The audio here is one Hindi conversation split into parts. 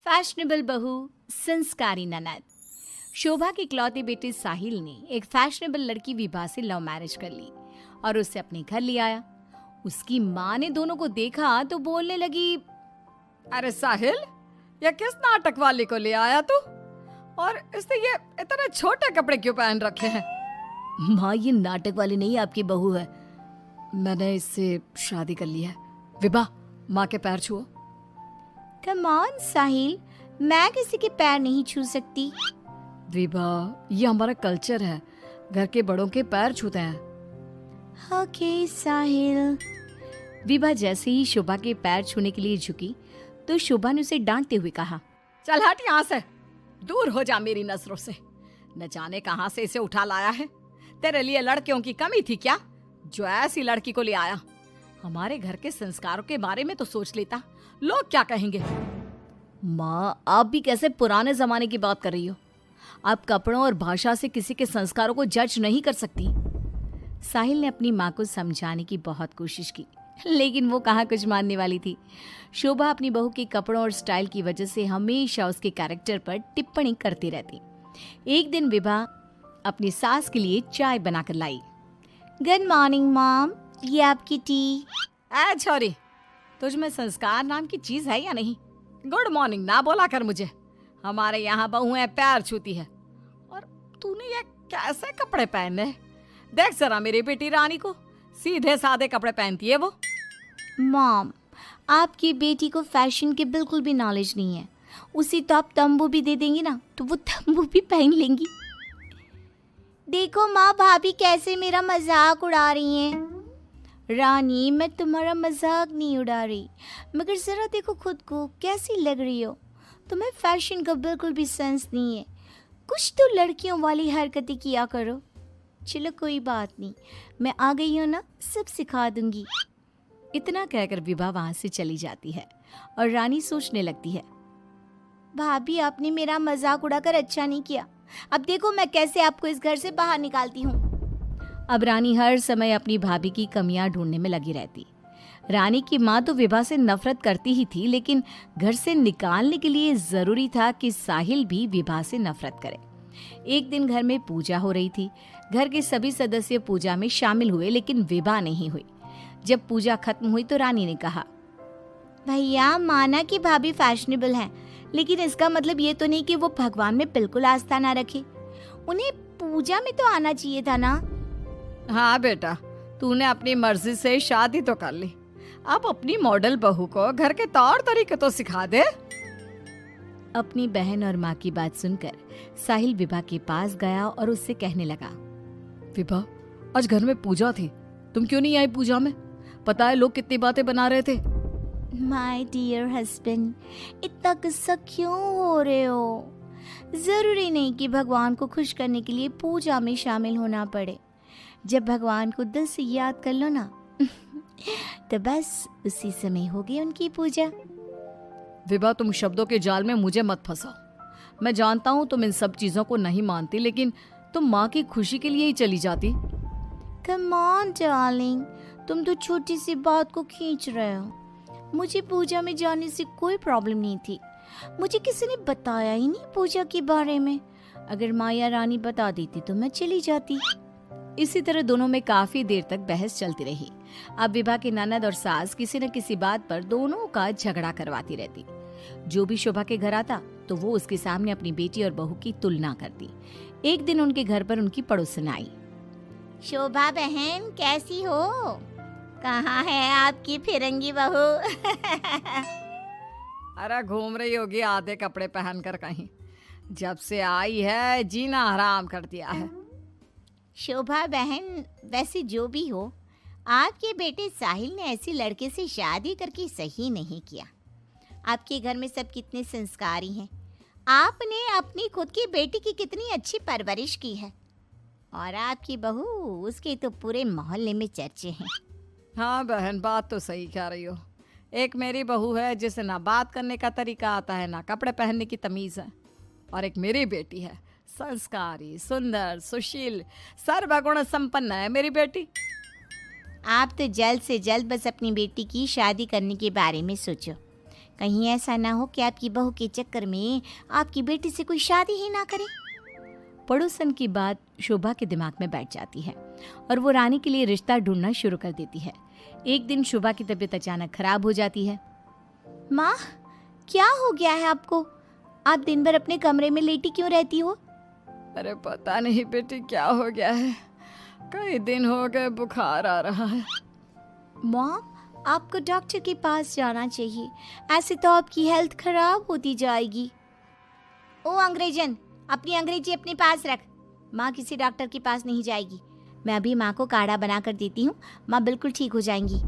फैशनेबल बहू, संस्कारी ननद। शोभा के इकलौते बेटे साहिल ने एक फैशनेबल लड़की विभा से लव मैरिज कर ली और उसे अपने घर ले आया। उसकी माँ ने दोनों को देखा तो बोलने लगी, अरे साहिल, ये किस नाटक वाली को ले आया तू? और इसने ये इतने छोटे कपड़े क्यों पहन रखे हैं? माँ, ये नाटक वाली नहीं आपकी बहू है। मैंने इससे शादी कर ली है। विभा, माँ के पैर छुओ। कम ऑन साहिल, मैं किसी के पैर नहीं छू सकती। विभा, ये हमारा कल्चर है, घर के बड़ों के पैर छूते हैं। ओके साहिल। विभा जैसे ही शोभा के पैर छूने के लिए झुकी तो शोभा ने उसे डांटते हुए कहा, चल हट यहाँ से, दूर हो जा मेरी नजरों से। न जाने कहाँ से इसे उठा लाया है। तेरे लिए लड़कियों की कमी थी क्या, जो ऐसी लड़की को ले आया? हमारे घर के संस्कारों के बारे में तो सोच लेता, लोग क्या कहेंगे? माँ, आप भी कैसे पुराने जमाने की बात कर रही हो? आप कपड़ों और भाषा से किसी के संस्कारों को जज नहीं कर सकती। साहिल ने अपनी माँ को समझाने की बहुत कोशिश की, लेकिन वो कहाँ कुछ मानने वाली थी। शोभा अपनी बहू के कपड़ों और स्टाइल की वजह से हमेशा उसके कैरेक्टर पर टिप्पणी करती रहती। एक दिन विभा अपनी सास के लिए चाय बनाकर लाई। गुड मॉर्निंग मॉम, ये आपकी टी। ऐ छोरी, तुझ में संस्कार नाम की चीज है या नहीं? गुड मॉर्निंग ना बोला कर मुझे। हमारे यहाँ बहुएं पैर छूती है और तूने ये कैसे कपड़े पहने? देख जरा मेरी बेटी रानी को, सीधे सादे कपड़े पहनती है वो। मॉम, आपकी बेटी को फैशन की बिल्कुल भी नॉलेज नहीं है। उसी तो आप तंबू भी दे देंगी ना तो वो तंबू भी पहन लेंगी। देखो माँ, भाभी कैसे मेरा मजाक उड़ा रही हैं। रानी, मैं तुम्हारा मजाक नहीं उड़ा रही, मगर जरा देखो खुद को, कैसी लग रही हो। तुम्हें फैशन का बिल्कुल भी सेंस नहीं है। कुछ तो लड़कियों वाली हरकतें किया करो। चलो कोई बात नहीं, मैं आ गई हूँ ना, सब सिखा दूंगी। इतना कहकर विभा वहां से चली जाती है और रानी सोचने लगती है, भाभी आपने मेरा मजाक उड़ाकर अच्छा नहीं किया। अब देखो मैं कैसे आपको इस घर से बाहर निकालती हूँ। अब रानी हर समय अपनी भाभी की कमियां ढूंढने में लगी रहती। रानी की माँ तो विभा से नफरत करती ही थी, लेकिन घर से निकालने के लिए जरूरी था कि साहिल भी विभा से नफरत करे। एक दिन घर में पूजा हो रही थी। घर के सभी सदस्य पूजा में शामिल हुए, लेकिन विभा नहीं हुई। जब पूजा खत्म हुई तो रानी ने कहा, भैया, माना कि भाभी फैशनेबल हैं, लेकिन इसका मतलब ये तो नहीं कि वो भगवान में बिल्कुल आस्था ना रखे। उन्हें पूजा में तो आना चाहिए था ना। हाँ बेटा, तूने अपनी मर्जी से शादी तो कर ली, अब अपनी मॉडल बहू को घर के तौर तरीके तो सिखा दे। अपनी बहन और माँ की बात सुनकर साहिल विभा के पास गया और उससे कहने लगा, विभा, आज घर में पूजा थी, तुम क्यों नहीं आई पूजा में? पता है लोग कितनी बातें बना रहे थे। माय डियर हस्बैंड, इतना गुस्सा क्यों हो रहे हो? जरूरी नहीं कि भगवान को खुश करने के लिए पूजा में शामिल होना पड़े। जब भगवान को दिल से याद कर लो ना तो बस उसी समय होगी उनकी पूजा। विभा, तुम शब्दों के जाल में मुझे मत फंसाओ। मैं जानता हूँ तुम इन सब चीजों को नहीं मानती, लेकिन तुम माँ की खुशी के लिए ही चली जाती। कम ऑन डार्लिंग, तुम तो छोटी सी बात को खींच रहे हो। मुझे पूजा में जाने से कोई प्रॉब्लम नहीं थी। मुझे किसी ने बताया ही नहीं पूजा के बारे में। अगर माया रानी बता देती तो मैं चली जाती। इसी तरह दोनों में काफी देर तक बहस चलती रही। अब विभा की ननद और सास किसी न किसी बात पर दोनों का झगड़ा करवाती रहती। जो भी शोभा के घर आता तो वो उसके सामने अपनी बेटी और बहू की तुलना करती। एक दिन उनके घर पर उनकी पड़ोसन आई। शोभा बहन, कैसी हो? कहाँ है आपकी फिरंगी बहू? अरे घूम रही होगी आधे कपड़े पहनकर कहीं। जब से आई है जीना हराम कर दिया है। शोभा बहन, वैसे जो भी हो, आपके बेटे साहिल ने ऐसी लड़के से शादी करके सही नहीं किया। आपके घर में सब कितने संस्कारी हैं। आपने अपनी खुद की बेटी की कितनी अच्छी परवरिश की है, और आपकी बहू, उसके तो पूरे मोहल्ले में चर्चे हैं। हाँ बहन, बात तो सही कह रही हो। एक मेरी बहू है जिसे ना बात करने का तरीका आता है, ना कपड़े पहनने की तमीज़ है। और एक मेरी बेटी है, संस्कारी, सुंदर, सुशील, सर्वगुण संपन्न है मेरी बेटी। आप तो जल्द से जल्द बस अपनी बेटी की शादी करने के बारे में सोचो। कहीं ऐसा ना हो कि आपकी बहू के चक्कर में आपकी बेटी से कोई शादी ही ना करे। पड़ोसन की बात शोभा के दिमाग में बैठ जाती है और वो रानी के लिए रिश्ता ढूंढना शुरू कर देती है। एक दिन शोभा की तबीयत अचानक खराब हो जाती है। माँ, क्या हो गया है आपको? आप दिन भर अपने कमरे में लेटी क्यों रहती हो? अरे पता नहीं बेटी क्या हो गया है, कई दिन हो गए बुखार आ रहा है। मॉम, आपको डॉक्टर के पास जाना चाहिए, ऐसे तो आपकी हेल्थ खराब होती जाएगी। ओ अंग्रेजन, अपनी अंग्रेजी अपने पास रख। माँ किसी डॉक्टर के पास नहीं जाएगी। मैं अभी माँ को काढ़ा बना कर देती हूँ, माँ बिल्कुल ठीक हो जाएंगी।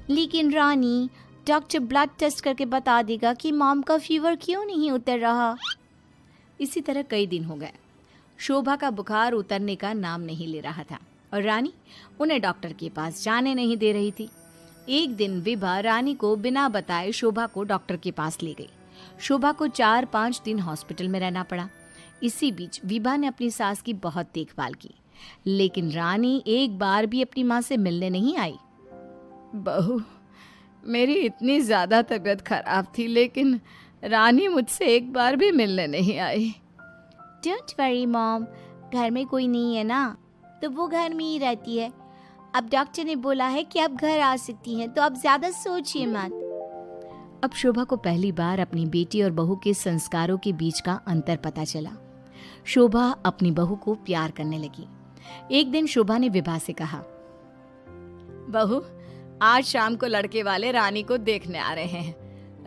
लेकिन रानी, डॉक्टर ब्लड टेस्ट करके बता देगा कि मॉम का फीवर क्यों नहीं उतर रहा। इसी तरह कई दिन हो गए। शोभा का बुखार उतरने का नाम नहीं ले रहा था और रानी उन्हें डॉक्टर के पास जाने नहीं दे रही थी। एक दिन विभा रानी को बिना बताए शोभा को डॉक्टर के पास ले गई। शोभा को 4-5 दिन हॉस्पिटल में रहना पड़ा। इसी बीच विभा ने अपनी सास की बहुत देखभाल की, लेकिन रानी एक बार भी अपनी माँ से मिलने नहीं आई। बहू, मेरी इतनी ज्यादा तबीयत खराब थी, लेकिन रानी मुझसे एक बार भी मिलने नहीं आई। डोंट वरी मॉम, घर में कोई नहीं है ना, तो वो घर में ही रहती है। अब डॉक्टर ने बोला है कि आप घर आ सकती हैं, तो आप ज्यादा सोचिए मत। अब शोभा को पहली बार अपनी बेटी और बहू के संस्कारों के बीच का अंतर पता चला। शोभा अपनी बहू को प्यार करने लगी। एक दिन शोभा ने विभा से कहा, बहू, आज शाम को लड़के वाले रानी को देखने आ रहे हैं।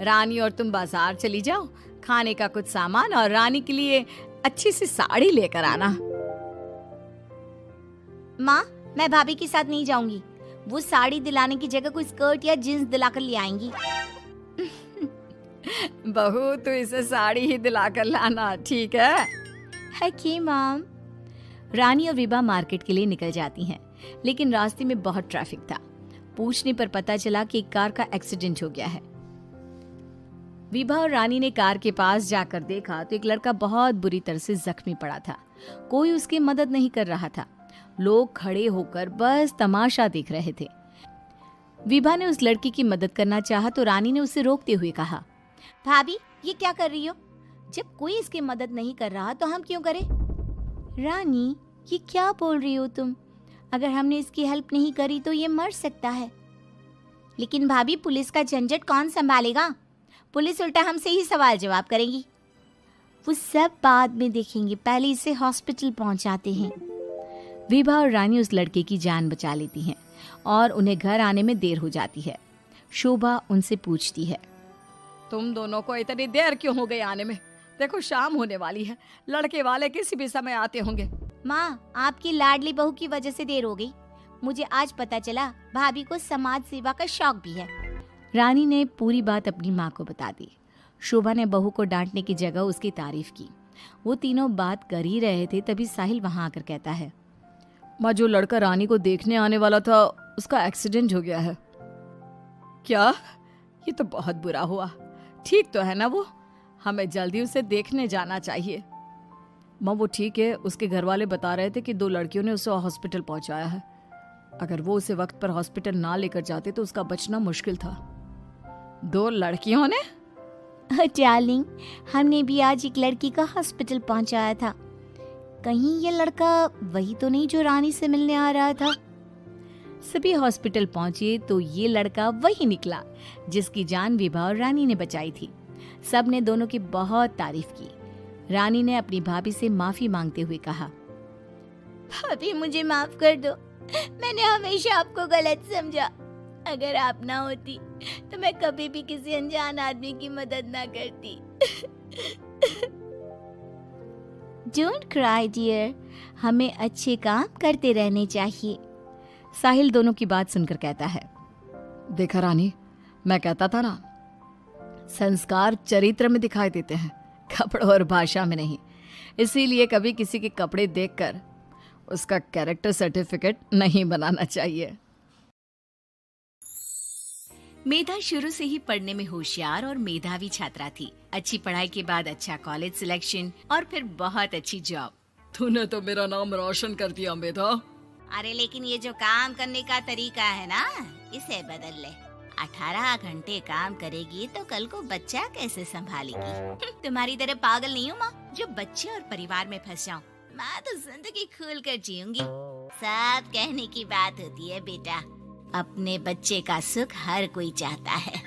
रानी और तुम बाजार चली जाओ, खाने का कुछ सामान और रानी के लिए अच्छी सी साड़ी लेकर आना। माँ, मैं भाभी के साथ नहीं जाऊंगी। वो साड़ी दिलाने की जगह कोई स्कर्ट या जींस दिलाकर ले आएंगी। बहू, तो इसे साड़ी ही दिलाकर लाना, ठीक है? Okay mom. रानी और विभा मार्केट के लिए निकल जाती हैं, लेकिन रास्ते में बहुत ट्रैफिक था। पूछने पर पता चला कि एक कार का एक्सीडेंट हो गया है। विभा और रानी ने कार के पास जाकर देखा तो एक लड़का बहुत बुरी तरह से जख्मी पड़ा था। कोई उसकी मदद नहीं कर रहा था। लोग खड़े होकर बस तमाशा देख रहे थे। विभा ने उस लड़की की मदद करना चाहा तो रानी ने उसे रोकते हुए कहा, भाभी, ये क्या कर रही हो? जब कोई इसकी मदद नहीं कर रहा तो हम क्यों करें? रानी, ये क्या बोल रही हो तुम? अगर हमने इसकी हेल्प नहीं करी तो ये मर सकता है। लेकिन भाभी, पुलिस का झंझट कौन संभालेगा? पुलिस उल्टा हमसे ही सवाल जवाब करेगी। वो सब बाद में देखेंगे, पहले इसे हॉस्पिटल पहुंचाते हैं। विभा और रानी उस लड़के की जान बचा लेती हैं और उन्हें घर आने में देर हो जाती है। शोभा उनसे पूछती है, तुम दोनों को इतनी देर क्यों हो गई आने में? देखो शाम होने वाली है, लड़के वाले किसी भी समय आते होंगे। माँ, आपकी लाडली बहू की वजह से देर हो गई। मुझे आज पता चला भाभी को समाज सेवा का शौक भी है। रानी ने पूरी बात अपनी माँ को बता दी। शोभा ने बहू को डांटने की जगह उसकी तारीफ की। वो तीनों बात कर ही रहे थे, तभी साहिल वहां आकर कहता है, माँ, जो लड़का रानी को देखने आने वाला था उसका एक्सीडेंट हो गया है। क्या? ये तो बहुत बुरा हुआ। ठीक तो है ना वो? हमें जल्दी उसे देखने जाना चाहिए। माँ, वो ठीक है, उसके घर वाले बता रहे थे कि 2 लड़कियों ने उसे हॉस्पिटल पहुंचाया है। अगर वो उसे वक्त पर हॉस्पिटल ना लेकर जाते तो उसका बचना मुश्किल था। 2 लड़कियों ने? डार्लिंग, हमने भी आज एक लड़की का हॉस्पिटल पहुंचाया था। कहीं ये लड़का वही तो नहीं जो रानी से मिलने आ रहा था? सभी हॉस्पिटल पहुंचे तो ये लड़का वही निकला जिसकी जान विभा और रानी ने बचाई थी। सब ने दोनों की बहुत तारीफ की। रानी ने अपनी भाभी से माफी मांगते हुए कहा, भाभी, मुझे माफ कर दो। मैंने हमेशा आपको गलत समझा। अगर आप ना होती तो मैं कभी भी किसी अनजान आदमी की मदद ना करती। डोंट क्राई डियर, हमें अच्छे काम करते रहने चाहिए। साहिल दोनों की बात सुनकर कहता है, देखा रानी, मैं कहता था ना, संस्कार चरित्र में दिखाई देते हैं, कपड़ों और भाषा में नहीं। इसीलिए कभी किसी के कपड़े देखकर उसका कैरेक्टर सर्टिफिकेट नहीं बनाना चाहिए। मेधा शुरू से ही पढ़ने में होशियार और मेधावी छात्रा थी। अच्छी पढ़ाई के बाद अच्छा कॉलेज सिलेक्शन और फिर बहुत अच्छी जॉब। तूने तो मेरा नाम रोशन कर दिया मेधा। अरे लेकिन ये जो काम करने का तरीका है ना, इसे बदल ले। 18 घंटे काम करेगी तो कल को बच्चा कैसे संभालेगी? तुम्हारी तरह पागल नहीं हूँ माँ जो बच्चे और परिवार में फंस जाऊँ। मैं तो जिंदगी खोल कर जीऊंगी। सब कहने की बात होती है बेटा, अपने बच्चे का सुख हर कोई चाहता है।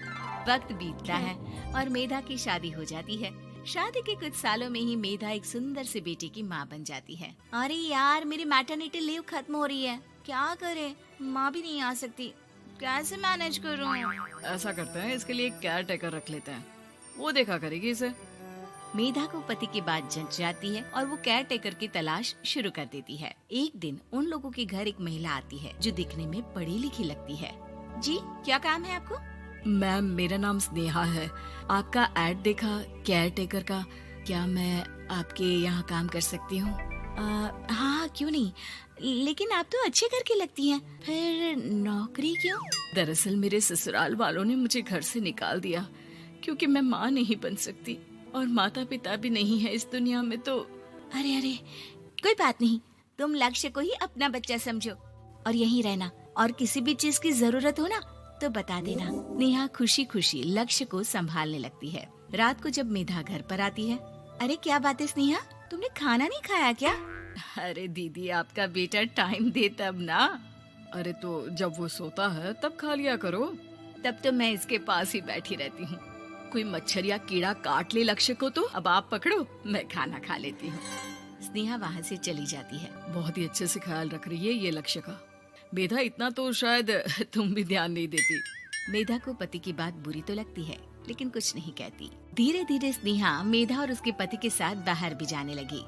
वक्त बीतता है और मेधा की शादी हो जाती है। शादी के कुछ सालों में ही मेधा एक सुंदर से बेटे की माँ बन जाती है। अरे यार, मेरी मैटरनिटी लीव खत्म हो रही है, क्या करे? माँ भी नहीं आ सकती, कैसे मैनेज करूँ? ऐसा करते हैं, इसके लिए एक केयर टेकर रख लेते हैं, वो देखा करेगी इसे। मेधा को पति की बात जंच जाती है और वो केयर टेकर की तलाश शुरू कर देती है। एक दिन उन लोगों के घर एक महिला आती है जो दिखने में पढ़ी लिखी लगती है। जी, क्या काम है आपको? मैम, मेरा नाम स्नेहा है। आपका एड देखा केयर टेकर का, क्या मैं आपके यहाँ काम कर सकती हूँ? हाँ, क्यों नहीं, लेकिन आप तो अच्छे घर की लगती हैं, फिर नौकरी क्यों? दरअसल मेरे ससुराल वालों ने मुझे घर से निकाल दिया क्योंकि मैं माँ नहीं बन सकती और माता पिता भी नहीं है इस दुनिया में। तो अरे कोई बात नहीं, तुम लक्ष्य को ही अपना बच्चा समझो और यहीं रहना, और किसी भी चीज की जरूरत हो ना तो बता देना। नेहा खुशी खुशी लक्ष्य को संभालने लगती है। रात को जब मेधा घर पर आती है, अरे क्या बात है स्नेहा, तुमने खाना नहीं खाया क्या? अरे दीदी, आपका बेटा टाइम दे तब ना। अरे तो जब वो सोता है तब खा लिया करो। तब तो मैं इसके पास ही बैठी रहती हूँ। कोई मच्छर या कीड़ा काट ले लक्ष्य को तो अब आप पकड़ो, मैं खाना खा लेती हूँ। स्नेहा वहाँ से चली जाती है। बहुत ही अच्छे से ख्याल रख रही है ये लक्ष्य का। मेधा, इतना तो शायद तुम भी ध्यान नहीं देती। मेधा को पति की बात बुरी तो लगती है लेकिन कुछ नहीं कहती। धीरे धीरे स्नेहा मेधा और उसके पति के साथ बाहर भी जाने लगी।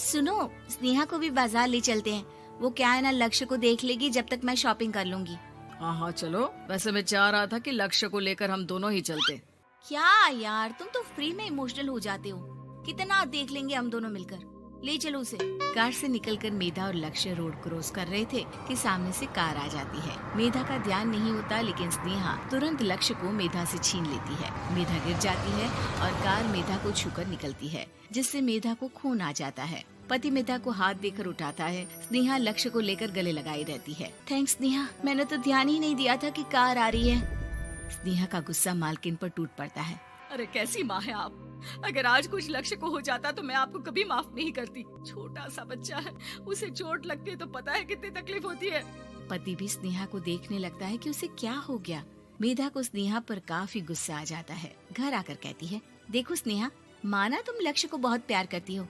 सुनो, स्नेहा को भी बाजार ले चलते हैं, वो क्या है ना, लक्ष्य को देख लेगी जब तक मैं शॉपिंग कर लूंगी। हाँ चलो, वैसे मैं चाह रहा था कि लक्ष्य को लेकर हम दोनों ही चलते। क्या यार, तुम तो फ्री में इमोशनल हो जाते हो, कितना देख लेंगे हम दोनों मिलकर, ले चलो उसे। कार से निकलकर मेधा और लक्ष्य रोड क्रॉस कर रहे थे कि सामने से कार आ जाती है। मेधा का ध्यान नहीं होता लेकिन स्नेहा तुरंत लक्ष्य को मेधा से छीन लेती है। मेधा गिर जाती है और कार मेधा को छूकर निकलती है, जिससे मेधा को खून आ जाता है। पति मेधा को हाथ देकर उठाता है। स्नेहा लक्ष्य को लेकर गले लगाई रहती है। थैंक्स स्नेहा, मैंने तो ध्यान ही नहीं दिया था कि कार आ रही है। स्नेहा का गुस्सा मालकिन पर टूट पड़ता है। अरे कैसी माँ है आप, अगर आज कुछ लक्ष्य को हो जाता तो मैं आपको कभी माफ नहीं करती। छोटा सा बच्चा है, उसे चोट लगती है तो पता है कितनी तकलीफ होती है। पति भी स्नेहा को देखने लगता है कि उसे क्या हो गया। मेधा को स्नेहा पर काफी गुस्सा आ जाता है। घर आकर कहती है, देखो स्नेहा, माना तुम लक्ष्य को बहुत प्यार करती हो,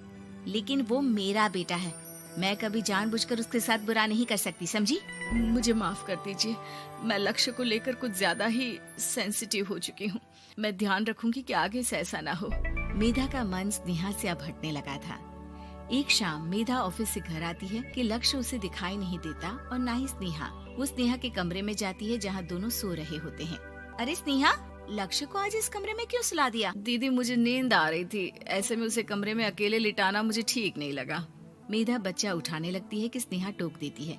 लेकिन वो मेरा बेटा है, मैं कभी जानबूझकर उसके साथ बुरा नहीं कर सकती, समझी? मुझे माफ कर दीजिए, मैं लक्ष्य को लेकर कुछ ज्यादा ही सेंसिटिव हो चुकी हूँ। मैं ध्यान रखूंगी कि आगे से ऐसा ना हो। मेधा का मन स्नेहा से अब हटने लगा था। एक शाम मेधा ऑफिस से घर आती है कि लक्ष्य उसे दिखाई नहीं देता और ना ही स्नेहा। वो स्नेहा के कमरे में जाती है जहाँ दोनों सो रहे होते हैं। अरे स्नेहा, लक्ष्य को आज इस कमरे में क्यों सुला दिया? दीदी, मुझे नींद आ रही थी, ऐसे में उसे कमरे में अकेले लिटाना मुझे ठीक नहीं लगा। मेधा बच्चा उठाने लगती है कि स्नेहा टोक देती है।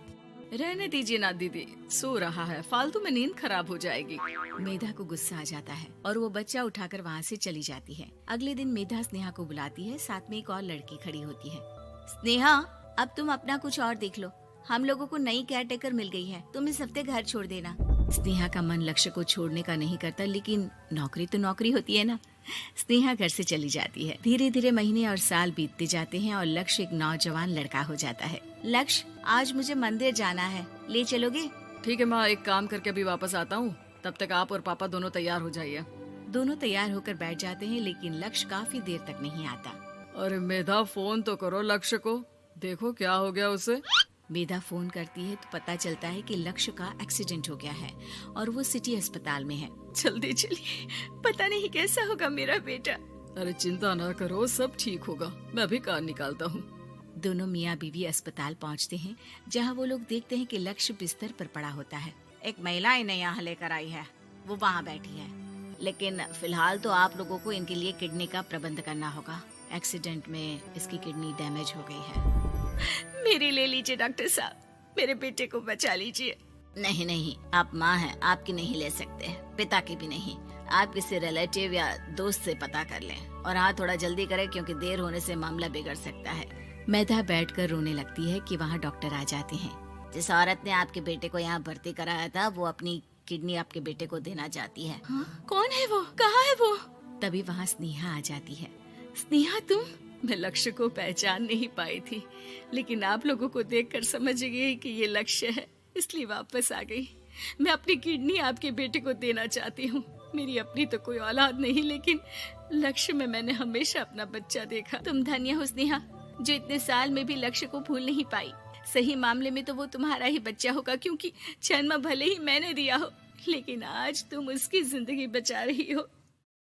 रहने दीजिए ना दीदी, सो रहा है, फालतू में नींद खराब हो जाएगी। मेधा को गुस्सा आ जाता है और वो बच्चा उठाकर वहाँ से चली जाती है। अगले दिन मेधा स्नेहा को बुलाती है, साथ में एक और लड़की खड़ी होती है। स्नेहा, अब तुम अपना कुछ और देख लो, हम लोगों को नई केयर टेकर मिल गई है, तुम इस हफ्ते घर छोड़ देना। स्नेहा का मन लक्ष्य को छोड़ने का नहीं करता, लेकिन नौकरी तो नौकरी होती है ना। स्नेहा घर से चली जाती है। धीरे धीरे महीने और साल बीतते जाते हैं और लक्ष्य एक नौजवान लड़का हो जाता है। लक्ष्य, आज मुझे मंदिर जाना है, ले चलोगे? ठीक है माँ, एक काम करके अभी वापस आता हूँ, तब तक आप और पापा दोनों तैयार हो जाइए। दोनों तैयार होकर बैठ जाते हैं लेकिन लक्ष्य काफी देर तक नहीं आता। अरे मेधा, फोन तो करो लक्ष्य को, देखो क्या हो गया उसे। मेधा फोन करती है तो पता चलता है कि लक्ष्य का एक्सीडेंट हो गया है और वो सिटी अस्पताल में है। जल्दी चलिए, पता नहीं कैसा होगा मेरा बेटा। अरे चिंता ना करो, सब ठीक होगा, मैं अभी कार निकालता हूँ। दोनों मियाँ बीवी अस्पताल पहुँचते हैं जहाँ वो लोग देखते हैं कि लक्ष्य बिस्तर पर पड़ा होता है। एक महिला इन्हें यहाँ लेकर आई है, वो वहाँ बैठी है, लेकिन फिलहाल तो आप लोगों को इनके लिए किडनी का प्रबंध करना होगा। एक्सीडेंट में इसकी किडनी डैमेज हो गई है। मेरी ले लीजिए डॉक्टर साहब, मेरे बेटे को बचा लीजिए। नहीं नहीं, आप माँ हैं, आपकी नहीं ले सकते, पिता की भी नहीं। आप किसी रिलेटिव या दोस्त से पता कर लें, और हाँ थोड़ा जल्दी करें क्योंकि देर होने से मामला बिगड़ सकता है। मेधा बैठकर रोने लगती है कि वहाँ डॉक्टर आ जाते हैं। जिस औरत ने आपके बेटे को यहाँ भर्ती कराया था वो अपनी किडनी आपके बेटे को देना चाहती है। कौन है वो? कहाँ है वो? तभी वहाँ स्नेहा आ जाती है। स्नेहा तुम? मैं लक्ष्य को पहचान नहीं पाई थी, लेकिन आप लोगों को देखकर समझ गई कि ये लक्ष्य है, इसलिए वापस आ गई। मैं अपनी किडनी आपके बेटे को देना चाहती हूँ। मेरी अपनी तो कोई औलाद नहीं, लेकिन लक्ष्य में मैंने हमेशा अपना बच्चा देखा। तुम धन्य हो स्नेहा, जो इतने साल में भी लक्ष्य को भूल नहीं पाई। सही मामले में तो वो तुम्हारा ही बच्चा होगा, क्योंकि जन्म भले ही मैंने दिया हो, लेकिन आज तुम उसकी जिंदगी बचा रही हो।